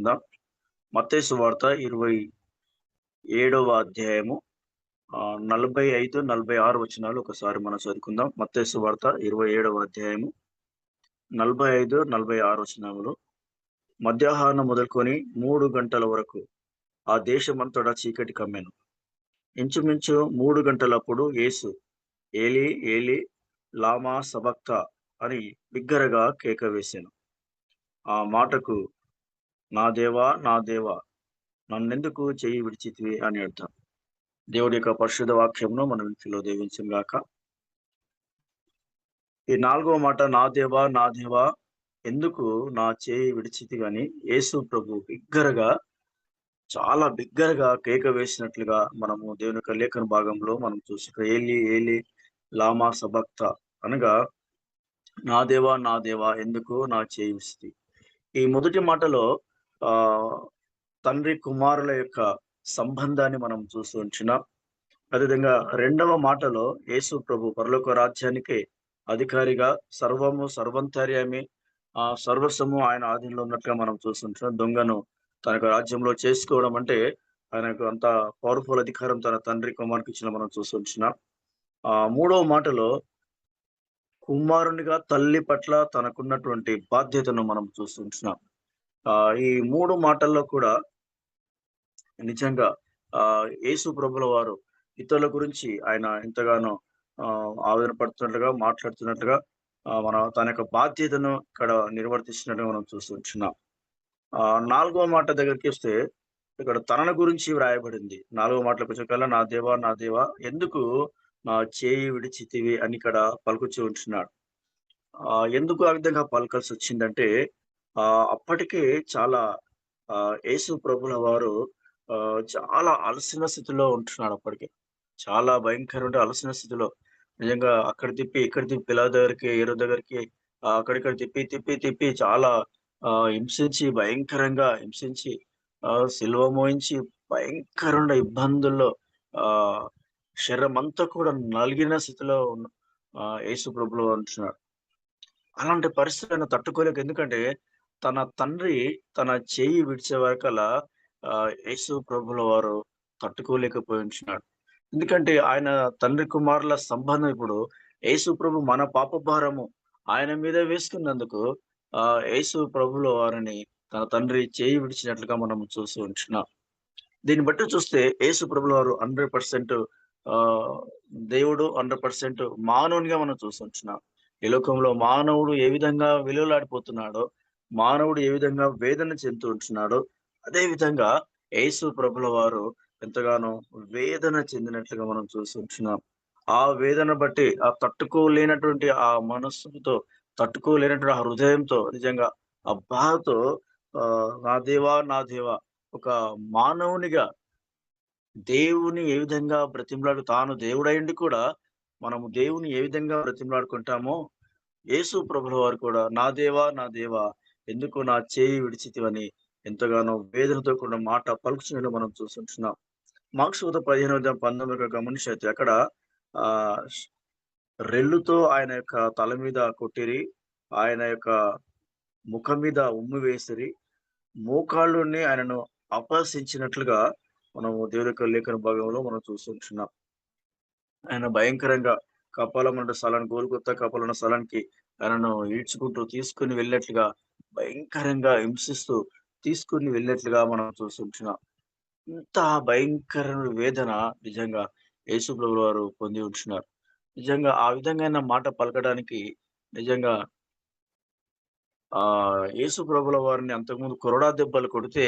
చదువుకుందాం. మత్తయి సువార్త 27వ అధ్యాయము 45, 46 వచనాలు ఒకసారి మనం చదువుకుందాం. మత్తయి సువార్త 27వ అధ్యాయము 45, 46 వచనములు. మధ్యాహ్నం మొదలుకొని 3 గంటల వరకు ఆ దేశమంతటా చీకటి కమ్మెను. ఇంచుమించు 3 గంటలప్పుడు యేసు ఏలీ ఏలీ లామా సబక్తా అని బిగ్గరగా కేక వేసెను. ఆ మాటకు నా దేవా నా దేవా నన్నెందుకు చెయ్యి విడిచితివి అని అర్థం. దేవుడి యొక్క పరిశుద్ధ వాక్యంను మనం ఇంటిలో దీవించును గాక. ఈ 4వ మాట నా దేవా ఎందుకు నా చేయి విడిచితివి అని యేసు ప్రభు చాలా బిగ్గరగా కేక వేసినట్లుగా మనము దేవుని యొక్క లేఖన భాగంలో మనం చూసి ఏలీ ఏలీ లామా సబక్తా అనగా నా దేవా ఎందుకు నా చేయి విడిచితివి. ఈ మొదటి మాటలో ఆ తండ్రి కుమారుల యొక్క సంబంధాన్ని మనం చూస్తూ ఉంటున్నాం. అదేవిధంగా రెండవ మాటలో యేసు ప్రభు పరలోక రాజ్యానికే అధికారిగా సర్వము సర్వంతర్యామి సర్వస్వము ఆయన ఆధీనంలో ఉన్నట్లుగా మనం చూస్తుంటున్నాం. దొంగను తన యొక్క రాజ్యంలో చేసుకోవడం అంటే ఆయనకు అంత పవర్ఫుల్ అధికారం తన తండ్రి కుమారునికి ఇచ్చిన మనం చూస్తుంటున్నాం. మూడవ మాటలో కుమారునిగా తల్లి పట్ల తనకున్నటువంటి బాధ్యతను మనం చూస్తుంటున్నాం. ఈ 3 మాటల్లో కూడా నిజంగా యేసు ప్రభుల వారు ఇతరుల గురించి ఆయన ఎంతగానో ఆవేదన పడుతున్నట్లుగా, మాట్లాడుతున్నట్లుగా తన యొక్క బాధ్యతను ఇక్కడ నిర్వర్తిస్తున్నట్టుగా మనం చూస్తున్నాం. 4వ మాట దగ్గరికి వస్తే ఇక్కడ తనను గురించి వ్రాయబడింది. 4వ మాటలోకి వచ్చేకల్లా నా దేవా ఎందుకు నా చేయి విడిచితివి అని ఇక్కడ పలుకుచూ ఉంటున్నాడు. ఎందుకు ఆ విధంగా పలకాల్సి వచ్చిందంటే అప్పటికే చాలా యేసు ప్రభుల వారు చాలా అలసిన స్థితిలో ఉంటున్నాడు అప్పటికే. చాలా భయంకరమైన అలసిన స్థితిలో. నిజంగా అక్కడ తిప్పి, ఇక్కడ తిప్పి పిలాతు దగ్గరికి, హేరోదు దగ్గరికి అక్కడిక్కడ తిప్పి, తిప్పి, తిప్పి చాలా హింసించి, భయంకరంగా హింసించి సిలువ మోయించి భయంకరమైన ఇబ్బందుల్లో శరీరమంతా కూడా నలిగిన స్థితిలో యేసు ప్రభులు ఉంటున్నాడు. అలాంటి పరిస్థితులను తట్టుకోలేక ఎందుకంటే తన తండ్రి తన చేయి విడిచే వరకల్లా యేసు ప్రభుల వారు తట్టుకోలేకపోయి ఉంటున్నాడు. ఎందుకంటే ఆయన తండ్రి కుమారుల సంబంధం ఇప్పుడు యేసు ప్రభు మన పాప భారము ఆయన మీద వేసుకున్నందుకు యేసు ప్రభుల వారిని తన తండ్రి చేయి విడిచినట్లుగా మనం చూస్తూ ఉంటున్నాం. దీన్ని బట్టి చూస్తే యేసు ప్రభుల వారు 100% దేవుడు, 100% మానవునిగా మనం చూస్తుంటున్నాం. ఈ లోకంలో మానవుడు ఏ విధంగా విలువలాడిపోతున్నాడో, మానవుడు ఏ విధంగా వేదన చెందుతూ ఉంటున్నాడో, అదే విధంగా యేసు ప్రభుల వారు ఎంతగానో వేదన చెందినట్లుగా మనం చూస్తుంటున్నాం. ఆ వేదన బట్టి తట్టుకోలేనటువంటి ఆ మనస్సుతో, తట్టుకోలేనటువంటి ఆ హృదయంతో నిజంగా ఆ బాధతో నా దేవా ఒక మానవునిగా దేవుని ఏ విధంగా తాను దేవుడైండి కూడా మనము దేవుని ఏ విధంగా బ్రతిమలాడుకుంటామో యేసు ప్రభుల వారు కూడా నా దేవా ఎందుకు నా చేయి విడిచితివని ఎంతగానో వేదనతో కూడిన మాట పలుకుతున్నట్టు మనం చూస్తుంటున్నాం. మార్క్స్ 15:19 గమనించైతే అక్కడ ఆ రెల్లుతో ఆయన యొక్క తల మీద కొట్టిరి, ఆయన యొక్క ముఖం మీద ఉమ్మి వేసిరి, మోకాళ్ళుని ఆయనను అపహసించినట్లుగా మనము దేవుని యొక్క లేఖన భాగంలో మనం చూస్తుంటున్నాం. ఆయన భయంకరంగా కపాలమున్న స్థలానికి గోల్గొతా కపాలమున్న స్థలానికి ఆయనను ఈడ్చుకుంటూ తీసుకొని వెళ్ళినట్లుగా భయంకరంగా హింసిస్తూ తీసుకొని వెళ్ళినట్లుగా మనం చూస్తుంటున్నాం. ఇంత భయంకరమైన వేదన నిజంగా యేసు ప్రభుల వారు పొంది ఉంటున్నారు. నిజంగా ఆ విధంగా మాట పలకడానికి నిజంగా యేసు ప్రభుల వారిని అంతకుముందు కొరడా దెబ్బలు కొడితే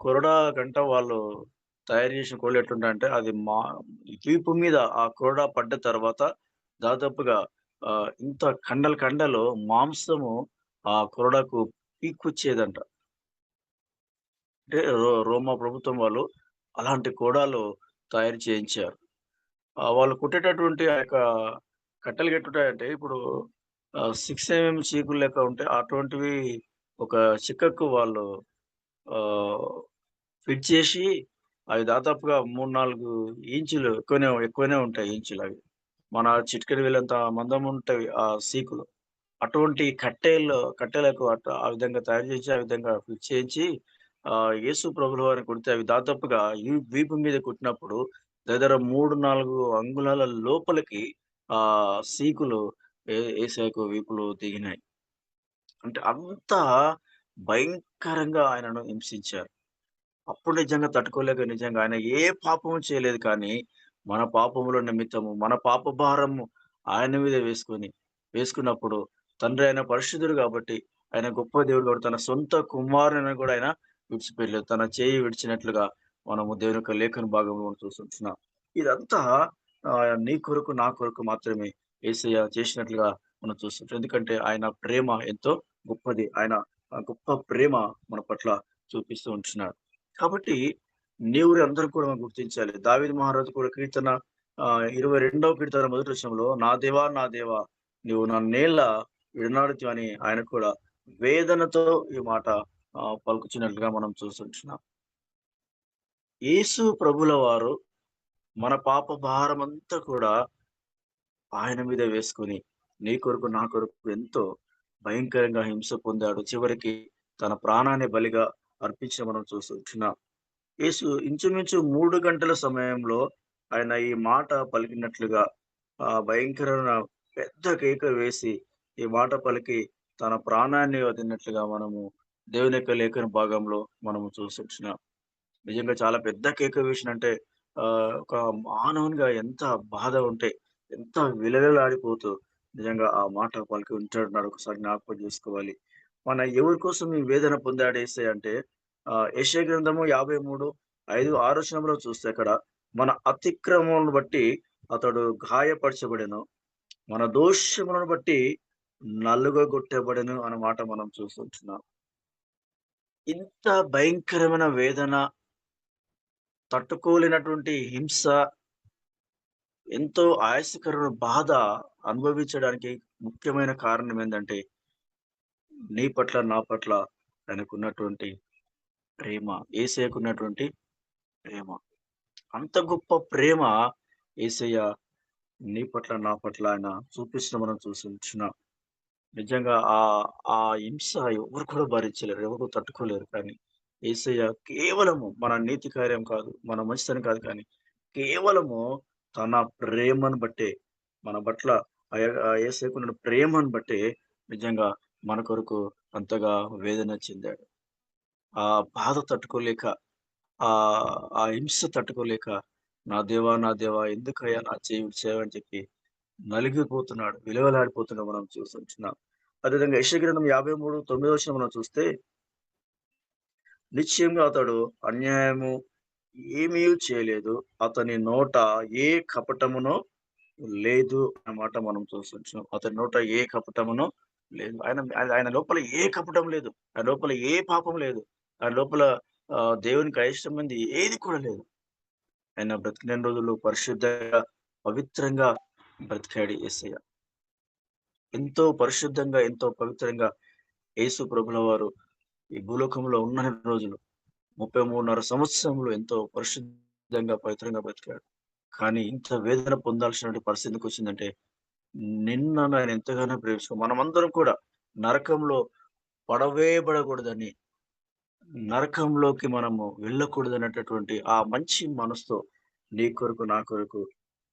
కొరడా గంట వాళ్ళు తయారు చేసిన కోళ్ళు ఎట్లుంటాయంటే అది వీపు మీద ఆ కొరడా పడ్డ తర్వాత దాదాపుగా ఇంత కండలు మాంసము ఆ కొరడాకు పీక్కొచ్చేదంట. అంటే రోమా ప్రభుత్వం వాళ్ళు అలాంటి కోడాలు తయారు చేయించారు. వాళ్ళు కుట్టేటటువంటి ఆ యొక్క కట్టెలు ఎట్లుంటాయంటే ఇప్పుడు 6 mm చీకులు లెక్క ఉంటాయి. అటువంటివి ఒక చిక్కకు వాళ్ళు ఫిట్ చేసి అవి దాదాపుగా 3, 4 ఇంచులు ఎక్కువనే ఉంటాయి ఇంచులవి. మన చిటికెన వేలంత మందం ఉంటాయి ఆ సీకులు. అటువంటి కట్టెలకు ఆ విధంగా తయారు చేసి, ఆ విధంగా ఫిక్స్ చేయించి యేసు ప్రభుల వారిని కొడితే అవి దాదాపుగా వీపు మీద కొట్టినప్పుడు దగ్గర 3, 4 అంగుళాల లోపలికి సీకులు యేసయ్యకు వీపులో దిగినాయి. అంటే అంత భయంకరంగా ఆయనను హింసించారు. అప్పుడు నిజంగా తట్టుకోలేక నిజంగా ఆయన ఏ పాపము చేయలేదు కానీ, మన పాపముల నిమిత్తము, మన పాప భారము ఆయన మీద వేసుకున్నప్పుడు తండ్రి ఆయన పరిశుద్ధుడు కాబట్టి, ఆయన గొప్ప దేవుడు కాబట్టి తన సొంత కుమారుని కూడా ఆయన విడిచిపెట్టలేదు. తన చేయి విడిచినట్లుగా మనము దేవుని యొక్క లేఖన భాగంలో మనం చూస్తుంటున్నాం. ఇదంతా నీ కొరకు, నా కొరకు మాత్రమే యేసయ్య చేసినట్లుగా మనం చూస్తుంటాం. ఎందుకంటే ఆయన ప్రేమ ఎంతో గొప్పది. ఆయన గొప్ప ప్రేమ మన పట్ల చూపిస్తూ ఉంటున్నాడు. కాబట్టి నీవు అందరూ కూడా మనం గుర్తించాలి. దావీదు మహారాజు కూడా కీర్తన 22వ కీర్తన మొదటి వచనంలో నా దేవా, నా దేవా నీవు నన్నేల విడనాడుతివి అని ఆయన కూడా వేదనతో ఈ మాట పలుకుచున్నట్లుగా మనం చూస్తుంటున్నాం. యేసు ప్రభుల వారు మన పాప భారమంతా కూడా ఆయన మీద వేసుకొని నీ కొరకు, నా కొరకు ఎంతో భయంకరంగా హింస పొందాడు. చివరికి తన ప్రాణాన్ని బలిగా అర్పించడం మనం చూస్తుంటున్నాం. యేసు ఇంచుమించు 3 గంటల సమయంలో ఆయన ఈ మాట పలికినట్లుగా భయంకరమైన పెద్ద కేక వేసి, ఈ మాట పలికి తన ప్రాణాన్ని వదిలినట్లుగా మనము దేవుని యొక్క లేఖన భాగంలో మనము చూసొచ్చినాం. నిజంగా చాలా పెద్ద కేక వేసినంటే ఒక మానవునిగా ఎంత బాధ ఉంటే, ఎంత విలవిలలాడిపోతూ నిజంగా ఆ మాట పలికి ఉంటున్నాడో ఒకసారి జ్ఞాపకం చేసుకోవాలి. మన ఎవరి కోసం ఈ వేదన పొందాడు యేసయ్య అంటే యెషయా గ్రంథము 53, 5, 6 వచనంలో చూస్తే అక్కడ మన అతిక్రమములను బట్టి అతడు గాయపరచబడెను. మన దోషములను బట్టి నలుగగొట్టబడెను అన్న మాట మనం చూస్తుంటున్నాం. ఇంత భయంకరమైన వేదన, తట్టుకోలేనటువంటి హింస, ఎంతో ఆయాసకరమైన బాధ అనుభవించడానికి ముఖ్యమైన కారణం ఏందంటే, నీ పట్ల, నా పట్ల ఆయనకున్నటువంటి ప్రేమ. యేసయ్యకున్నటువంటి ప్రేమ. అంత గొప్ప ప్రేమ యేసయ్య నీ పట్ల, నా పట్ల ఆయన చూపించడం మనం చూసుంటున్నాం. నిజంగా ఆ హింస ఎవరు కూడా భరించలేరు. ఎవరు తట్టుకోలేరు. కానీ యేసయ్య కేవలము మన నీతి కార్యం కాదు, మన మంచితనం కాదు కానీ, కేవలము తన ప్రేమను బట్టే, మన పట్ల యేసయ్యకున్న ప్రేమను బట్టే నిజంగా మన కొరకు అంతగా వేదన చెందాడు. ఆ బాధ తట్టుకోలేక, ఆ హింస తట్టుకోలేక, నా దేవా! నా దేవా! ఎందుకయ్యా నా చేయి విడిచావు అని చెప్పి నలిగిపోతున్నాడు. విలవిల్లాడిపోతున్నాడు మనం చూస్తుంటున్నాం. అదేవిధంగా యెషయా గ్రంథం 53, 9 వచనం మనం చూస్తే, నిశ్చయంగా అతడు అన్యాయము ఏమీ చేయలేదు. అతని నోట ఏ కపటమునో లేదు అన్న మాట మనం చూస్తుంటున్నాం. అతని నోట ఏ కపటమునో లేదు. ఆయన లోపల ఏ కపటం లేదు. ఆయన లోపల ఏ పాపం లేదు. ఆయన లోపల దేవునికి అయిష్టమైంది ఏది కూడా లేదు. ఆయన బ్రతికిన రోజులు పరిశుద్ధంగా, పవిత్రంగా బ్రతికాడు యేసయ్య. ఎంతో పరిశుద్ధంగా, ఎంతో పవిత్రంగా యేసు ప్రభుల వారు ఈ భూలోకంలో ఉన్నన్ని రోజులు 33.5 సంవత్సరములు ఎంతో పరిశుద్ధంగా, పవిత్రంగా బ్రతికాడు. కానీ ఇంత వేదన పొందాల్సినటువంటి పరిస్థితి ఎందుకొచ్చిందంటే, నిన్ను ఆయన ఎంతగానో మనమందరం కూడా నరకంలో పడవేయబడకూడదని, నరకంలోకి మనము వెళ్ళకూడదనేటటువంటి ఆ మంచి మనసుతో నీ కొరకు, నా కొరకు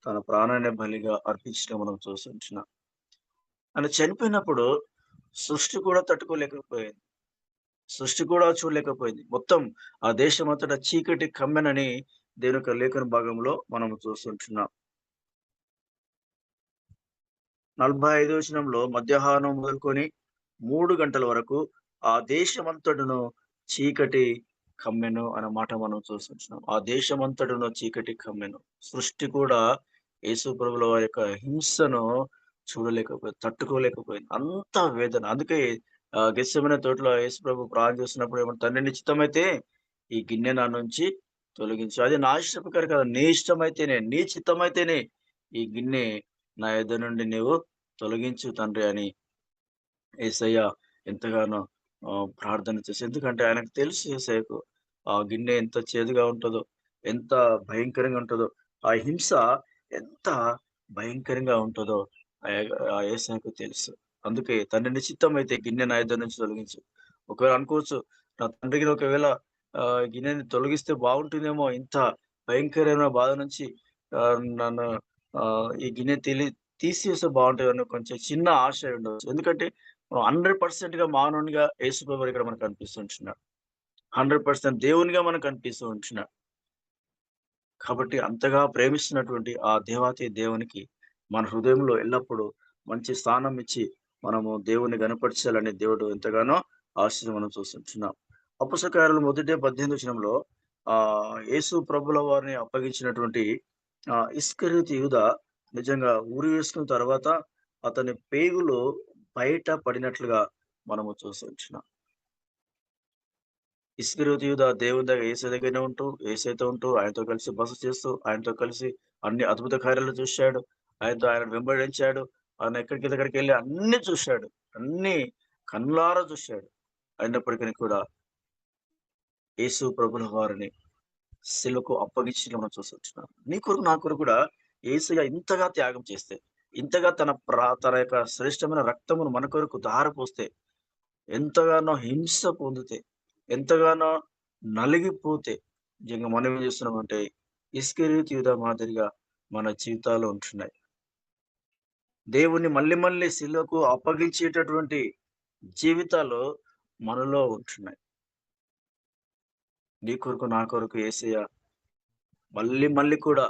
తన ప్రాణాన్ని బలిగా అర్పించడం మనం చూస్తుంటున్నాం. ఆయన చనిపోయినప్పుడు సృష్టి కూడా తట్టుకోలేకపోయింది. సృష్టి కూడా చూడలేకపోయింది. మొత్తం ఆ దేశమంతటా చీకటి కమ్మెనని దేవుని యొక్క లేఖన భాగంలో మనము చూస్తుంటున్నాం. 45 వచనంలో మధ్యాహ్నం మొదలుకొని 3 గంటల వరకు ఆ దేశమంతటను చీకటి కమ్మెను అన్న మాట మనం చూస్తుంటున్నాం. ఆ దేశమంతటను చీకటి కమ్మెను. సృష్టి కూడా యేసు ప్రభుల వారి యొక్క హింసను చూడలేకపోయింది. తట్టుకోలేకపోయింది. అంత వేదన. అందుకే గెత్సేమనే తోటలో యేసు ప్రభు ప్రార్థన చేస్తున్నప్పుడు తండ్రి నీ చిత్తమైతే ఈ గిన్నె నా నుంచి తొలగించు. అది నా ఇష్ట ప్రకారం కాదు. నీ ఇష్టమైతేనే, నీ చిత్తమైతేనే ఈ గిన్నె నా ఎదుట నుండి నీవు తొలగించు తండ్రి అని యేసయ్య ఎంతగానో ప్రార్థన చేసి ఎందుకంటే ఆయనకు తెలుసు యేసయ్యకు ఆ గిన్నె ఎంత చేదుగా ఉంటదో, ఎంత భయంకరంగా ఉంటదో, ఆ హింస ఎంత భయంకరంగా ఉంటదో యేసయ్యకు తెలుసు. అందుకే తండ్రి నీ చిత్తమైతే గిన్నె నా యొద్ద నుంచి తొలగించు. ఒకవేళ అనుకోవచ్చు, నా తండ్రికి ఒకవేళ గిన్నెని తొలగిస్తే బాగుంటుందేమో, ఇంత భయంకరమైన బాధ నుంచి నన్ను ఈ గిన్నె తీసేస్తే బావుంటదని కొంచెం చిన్న ఆశ ఉండవచ్చు. ఎందుకంటే 100%గా మానవునిగా యేసుప్రభువు ఇక్కడ మనకు కనిపిస్తూ ఉంటున్నాడు. 100% దేవునిగా మనకు కనిపిస్తూ ఉంటున్నాడు. కాబట్టి అంతగా ప్రేమిస్తున్నటువంటి ఆ దేవాతి దేవునికి మన హృదయంలో ఎల్లప్పుడూ మంచి స్థానం ఇచ్చి మనము దేవుని గనపరచాలని దేవుడు ఎంతగానో ఆశీస్సులు మనం చూస్తుంటున్నాం. అపొస్తలుల కార్యాలు మొదటి 18 వచనంలో యేసు ప్రభుల వారిని అప్పగించినటువంటి ఇస్కరియోతు యూదా నిజంగా ఉరి వేసుకున్న తర్వాత అతని పేగులు బయట పడినట్లుగా మనము చూస్తుంటున్నాం. ఇస్కరియోతు యూదా దేవుని దగ్గర యేసు దగ్గరనే ఉంటూ, యేసుతో ఉంటూ, ఆయనతో కలిసి బస చేస్తూ, ఆయనతో కలిసి అన్ని అద్భుత కార్యాలు చూశాడు. ఆయన వెంబడించాడు. ఆయన ఎక్కడికెళ్ళి అన్నీ చూశాడు. అన్నీ కళ్ళారా చూశాడు. అయినప్పటికీ కూడా యేసు ప్రభుల వారిని సిలువకు అప్పగించి మనం చూసొచ్చున్నాం. నీ కొరకు, నా కొరకు కూడా యేసయ్య ఇంతగా త్యాగం చేస్తే, ఇంతగా తన యొక్క శ్రేష్టమైన రక్తమును మన కొరకు ధారపోస్తే, ఎంతగానో హింస పొందితే, ఎంతగానో నలిగిపోతే, నిజంగా మనం ఏం చేస్తున్నామంటే, ఇస్కరియోతు యూదా మాదిరిగా మన జీవితాలు ఉంటున్నాయి. దేవుణ్ణి మళ్ళీ మళ్ళీ సిలువకు అప్పగించేటటువంటి జీవితాలు మనలో ఉంటున్నాయి. నీ కొరకు, నా కొరకు యేసయ్య మళ్ళీ మళ్ళీ కూడా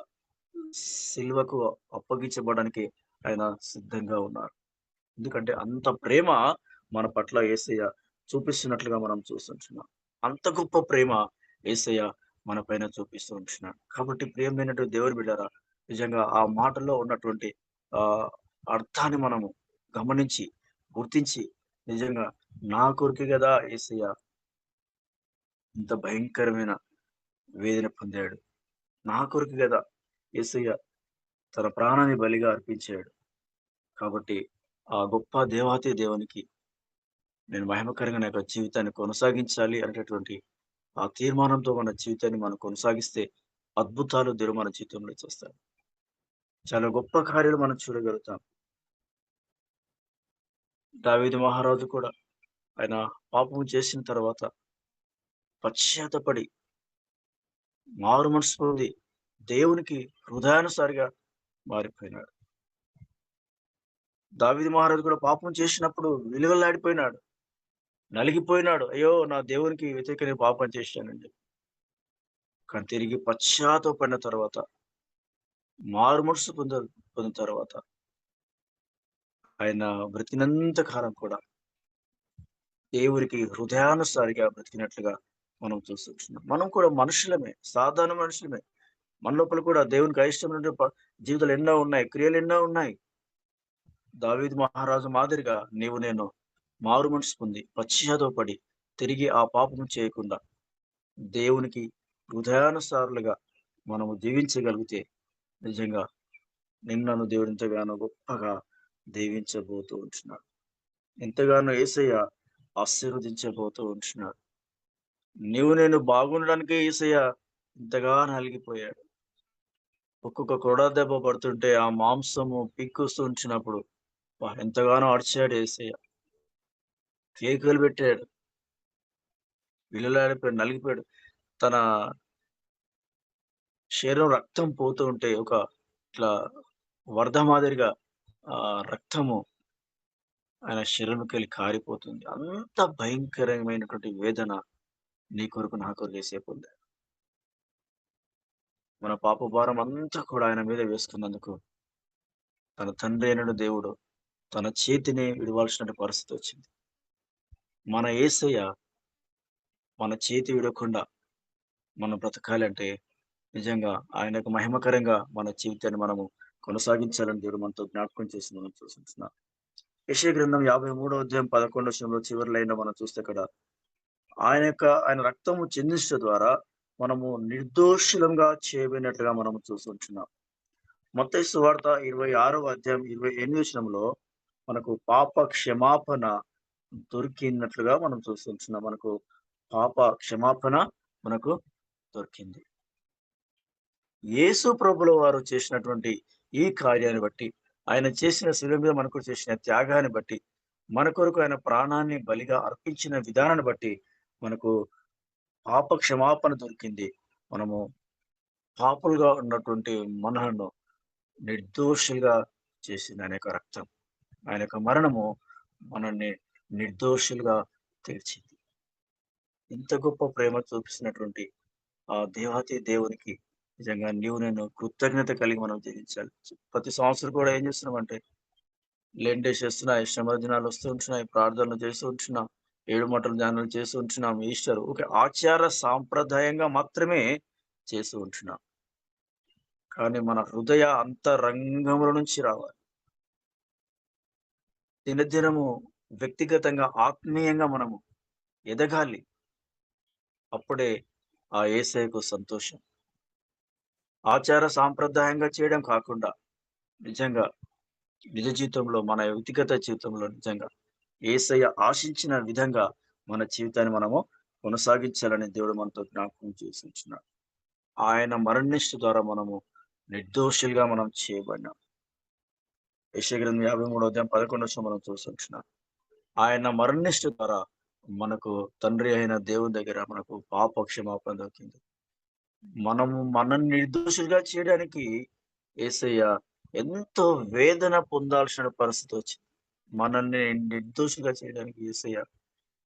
సిలువకు అప్పగించబడడానికి ఆయన సిద్ధంగా ఉన్నారు. ఎందుకంటే అంత ప్రేమ మన పట్ల యేసయ్య చూపిస్తున్నట్లుగా మనం చూస్తుంటున్నాం. అంత గొప్ప ప్రేమ యేసయ్య మన పైన చూపిస్తూ ఉంటున్నాడు. కాబట్టి ప్రియమైనటువంటి దేవుని బిడ్డారా, నిజంగా ఆ మాటల్లో ఉన్నటువంటి ఆహ్, అర్థాన్ని మనము గమనించి, గుర్తించి నిజంగా నా కొరకే గదా యేసయ్య ఇంత భయంకరమైన వేదన పొందాడు. నా కొరకు గదా యేసయ్య తన ప్రాణాన్ని బలిగా అర్పించాడు. కాబట్టి ఆ గొప్ప దేవాతి దేవునికి నేను మహిమకరంగా నా యొక్క జీవితాన్ని కొనసాగించాలి అనేటటువంటి ఆ తీర్మానంతో మన జీవితాన్ని మనం కొనసాగిస్తే అద్భుతాలు దేవుడు మన జీవితంలో చేస్తాడు. చాలా గొప్ప కార్యాలు మనం చూడగలుగుతాం. దావీదు మహారాజు కూడా ఆయన పాపం చేసిన తర్వాత పశ్చాత్తపడి మారు మనసు పొంది దేవునికి హృదయానుసారిగా మారిపోయినాడు. దావీదు మహారాజు కూడా పాపం చేసినప్పుడు విలువలాడిపోయినాడు. నలిగిపోయినాడు. అయ్యో! నా దేవునికి వ్యతిరేకంగా పాపం చేశానండి. కానీ తిరిగి పశ్చాత్తాపడిన తర్వాత, మారుమనస్సు పొందిన తర్వాత, ఆయన బ్రతికినంత కాలం కూడా దేవునికి హృదయానుసారిగా బ్రతికినట్లుగా మనం చూస్తుంటున్నాం. మనం కూడా మనుషులమే. సాధారణ మనుషులమే. మన లోపల కూడా దేవునికి అయిష్టమైన జీవితాలు ఎన్నో ఉన్నాయి. క్రియలు ఎన్నో ఉన్నాయి. దావీదు మహారాజు మాదిరిగా నీవు నేను మారు మనసు పొంది, పశ్చాత్తాపపడి, తిరిగి ఆ పాపము చేయకుండా దేవునికి హృదయానుసారులుగా మనము జీవించగలిగితే నిజంగా నిన్నను దేవుడు ఎంతగానో గొప్పగా దీవించబోతూ ఉంటున్నాడు. ఎంతగానో యేసయ్య ఆశీర్వదించబోతూ ఉంటున్నాడు. నేను బాగుండడానికే యేసయ్య ఇంతగా నలిగిపోయాడు. ఒక్కొక్క కొడ దెబ్బ పడుతుంటే ఆ మాంసము పీక్కుస్తూ ఉంచినప్పుడు ఎంతగానో అరిచాడు యేసయ్య. కేకలు పెట్టాడు. విలలాడిపోయాడు, నలిగిపోయాడు. తన శరీరం రక్తం పోతూ ఉంటే ఇట్లా వరద మాదిరిగా రక్తము ఆయన శరీరంకెళ్ళి కారిపోతుంది. అంత భయంకరమైనటువంటి వేదన నీ కొరకు, నా కొరకు యేసయ్య పొందాడు. మన పాప భారం అంతా కూడా ఆయన మీద వేసుకున్నందుకు తన తండ్రి అయిన దేవుడు తన చేతిని విడవాల్సిన పరిస్థితి వచ్చింది. మన యేసయ్య మన చేతి విడవకుండా మనం బ్రతకాలంటే నిజంగా ఆయనకు మహిమకరంగా మన జీవితాన్ని మనము కొనసాగించాలని దేవుడు మనతో జ్ఞాపకం చేసి మనం చూస్తున్నాం. యెషయా గ్రంథం 53వ అధ్యాయం 11వ వచనంలో చివరి లైన్‌లో మనం చూస్తే అక్కడ ఆయన రక్తము చిందించడం ద్వారా మనము నిర్దోషులంగా చేయబడినట్లుగా మనము చూస్తుంటున్నాం. మత్తయి సువార్త 26వ అధ్యాయం 28వ వచనంలో మనకు పాప క్షమాపణ దొరికినట్లుగా మనం చూస్తుంటున్నాం. మనకు పాప క్షమాపణ మనకు దొరికింది. యేసు ప్రభుల వారు చేసినటువంటి ఈ కార్యాన్ని బట్టి, ఆయన చేసిన శిలువ మీద మనకు చేసిన త్యాగాన్ని బట్టి మన కొరకు ఆయన ప్రాణాన్ని బలిగా అర్పించిన విధానాన్ని బట్టి మనకు పాప క్షమాపణ దొరికింది. మనము పాపులుగా ఉన్నటువంటి మనలను నిర్దోషులుగా చేసింది ఆయన యొక్క రక్తం. ఆయన యొక్క మరణము మనల్ని నిర్దోషులుగా తీర్చింది. ఇంత గొప్ప ప్రేమ చూపిస్తున్నటువంటి ఆ దేవాతి దేవునికి నిజంగా నీవు నేను కృతజ్ఞత కలిగి మనం జీవించాలి. ప్రతి సంవత్సరం కూడా ఏం చేస్తున్నామంటే లెంట్ డేస్ చేస్తున్నాయి, శ్రమ దినాలు వస్తూ ఉంటున్నాయి, ప్రార్థనలు చేస్తూ ఉంటున్నాం, ఏడు మటల ధ్యానాలు చేస్తూ ఉంటున్నాం, ఈస్టర్ ఒక ఆచార సాంప్రదాయంగా మాత్రమే చేస్తూ ఉంటున్నాం. కానీ మన హృదయ అంతరంగముల నుంచి రావాలి. దినదినము వ్యక్తిగతంగా, ఆత్మీయంగా మనము ఎదగాలి. అప్పుడే ఆ యేసయ్యకు సంతోషం. ఆచార సాంప్రదాయంగా చేయడం కాకుండా నిజంగా నిజ జీవితంలో మన వ్యక్తిగత జీవితంలో నిజంగా యేసయ్య ఆశించిన విధంగా మన జీవితాన్ని మనము కొనసాగించాలని దేవుడు మనతో జ్ఞాపకం చేసి ఉంచున్నాడు. ఆయన మరణనిష్ట ద్వారా మనము నిర్దోషులుగా మనం చేయబడినాం. యెషయా గ్రంథం 53వ అధ్యాయం 11వ వచనం మనం చూస్తుంటున్నాం. ఆయన మరణనిష్ట ద్వారా మనకు తండ్రి అయిన దేవుని దగ్గర మనకు పాప క్షమాపణ దొరికింది. మనము మనల్ని నిర్దోషులుగా చేయడానికి యేసయ్య ఎంతో వేదన పొందాల్సిన పరిస్థితి వచ్చింది. మనల్ని నిర్దోషిగా చేయడానికి యేసయ్య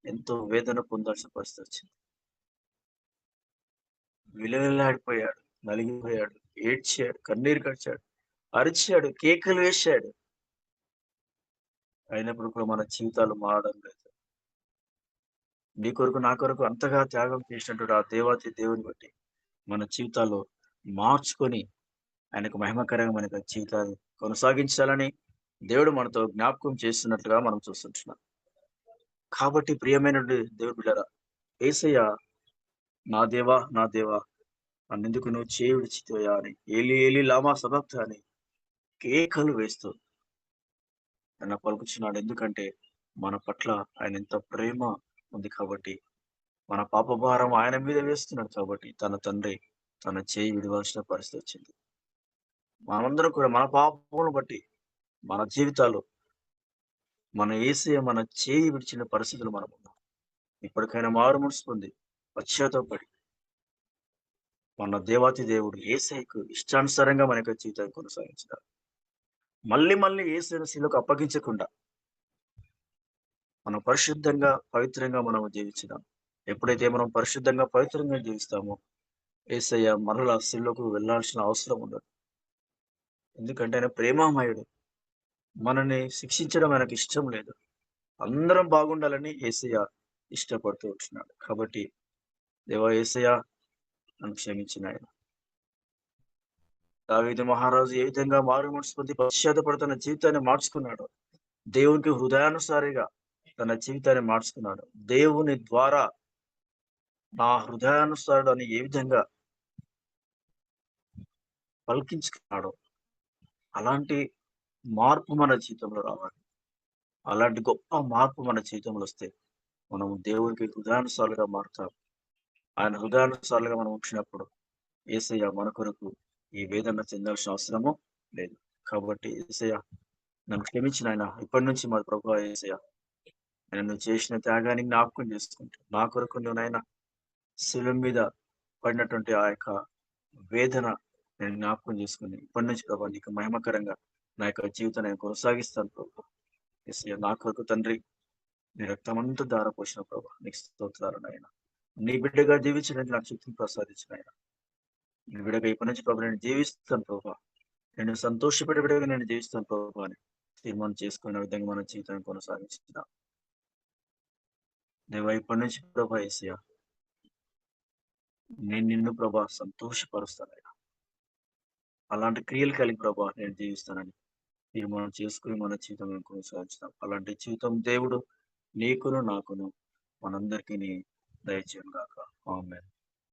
ఎంతో వేదన పొందాల్సిన పరిస్థితి వచ్చింది. విలవిల్లాడిపోయాడు, నలిగిపోయాడు, ఏడ్చాడు, కన్నీరు కార్చాడు, అరిచాడు, కేకలు వేశాడు. అయినప్పుడు కూడా మన జీవితాలు మారడం లేదు. నీ కొరకు, నా కొరకు అంతగా త్యాగం చేసినటువంటి ఆ దేవాతి దేవుని బట్టి మన జీవితాలు మార్చుకొని ఆయనకు మహిమకరంగా మన యొక్క జీవితాన్ని కొనసాగించాలని దేవుడు మనతో జ్ఞాపకం చేస్తున్నట్లుగా మనం చూస్తుంటున్నాం. కాబట్టి ప్రియమైనటువంటి దేవుని బిడ్డలారా, యేసయ్య నా దేవా, నా దేవా నన్నెందుకు నువ్వు చేయి విడిచితివయ్యా అని ఏలీ ఏలీ లామా సబక్తాని కేకలు వేస్తూ ఆయన పలుకుచున్నాడు. ఎందుకంటే మన పట్ల ఆయన ఎంత ప్రేమ ఉంది కాబట్టి, మన పాప భారం ఆయన మీద వేస్తున్నాడు కాబట్టి తన తండ్రి తన చేయి విడవలసిన పరిస్థితి వచ్చింది. మనమందరం కూడా మన పాపములను బట్టి మన జీవితాలు మన యేసయ్య మన చేయి విడిచిన పరిస్థితులు మనమున్నాం. ఇప్పటికైనా మారుమనసు పొంది పశ్చాత్తాపపడి మన దేవాతి దేవుడు యేసయ్యకు ఇష్టానుసారంగా మన యొక్క జీవితాన్ని కొనసాగించాలి. మళ్ళీ మళ్ళీ యేసయ్యను శిలువకు అప్పగించకుండా మనం పరిశుద్ధంగా, పవిత్రంగా మనం జీవించుదాం. ఎప్పుడైతే మనం పరిశుద్ధంగా, పవిత్రంగా జీవిస్తామో యేసయ్య మరలా శిలువకు వెళ్ళాల్సిన అవసరం ఉండదు. ఎందుకంటే ఆయన ప్రేమామయుడు. మనల్ని శిక్షించడం ఆయనకి ఇష్టం లేదు. అందరం బాగుండాలని యేసయ్య ఇష్టపడుతూ ఉంటున్నాడు. కాబట్టి దేవా యేసయ్య నన్ను క్షమించు నాయన. దావీదు మహారాజు ఏ విధంగా మారుమనసు పొంది పశ్చాత్తాపడి తన జీవితాన్ని మార్చుకున్నాడో, దేవునికి హృదయానుసారిగా తన జీవితాన్ని మార్చుకున్నాడు. దేవుని ద్వారా నా హృదయానుసారుడు అని ఏ విధంగా పలికించుకున్నాడో, అలాంటి మార్పు మన జీవితంలో రావాలి. అలాంటి గొప్ప మార్పు మన జీవితంలో వస్తే, మనం దేవునికి హృదయానుసారులుగా మారుతాం. ఆయన హృదయానుసారులుగా మనం ఉంచినప్పుడు, యేసయ్య మన కొరకు ఈ వేదన చెందాల్సిన అవసరము లేదు. కాబట్టి యేసయ్య నన్ను క్షమించు నాయన. ఇప్పటి నుంచి మా ప్రభువా యేసయ్య, ఆయన నువ్వు చేసిన త్యాగాన్ని జ్ఞాపకం చేసుకుంటూ, నా కొరకు నువ్వు నాయన శిలువ మీద పడినటువంటి ఆ యొక్క వేదన నేను జ్ఞాపకం చేసుకొని, ఇప్పటి నుంచి ప్రభా నీకు మహిమకరంగా నా యొక్క జీవితాన్ని నేను కొనసాగిస్తాను ప్రభు. యేసయ్య నా కొరకు తండ్రి నీ రక్తమంతా ధారపోసిన ప్రభా నీకు స్తోత్రాలు నాయన. నీ బిడ్డగా జీవించడానికి నాకు శక్తిని ప్రసాదించిన ఆయన. నీ బిడ్డగా ఇప్పటి నుంచి ప్రభు నేను జీవిస్తాను ప్రభా. నేను సంతోషపడే బిడ్డగా నేను జీవిస్తాను ప్రభు అని తీర్మానం చేసుకున్న విధంగా మన జీవితాన్ని కొనసాగించిన దేవా ఇప్పటి నుంచి ప్రభా యేసయ్య నేను నిన్ను ప్రభా సంతోషపరుస్తానయ్యా. అలాంటి క్రియలు కలిగి ప్రభా నేను జీవిస్తానని తీర్మానం చేసుకుని మన జీవితం మేము కొనసాగించుతాం. అలాంటి జీవితం దేవుడు నీకును నాకును మనందరికీ దయచేయను గాక. ఆమేన్.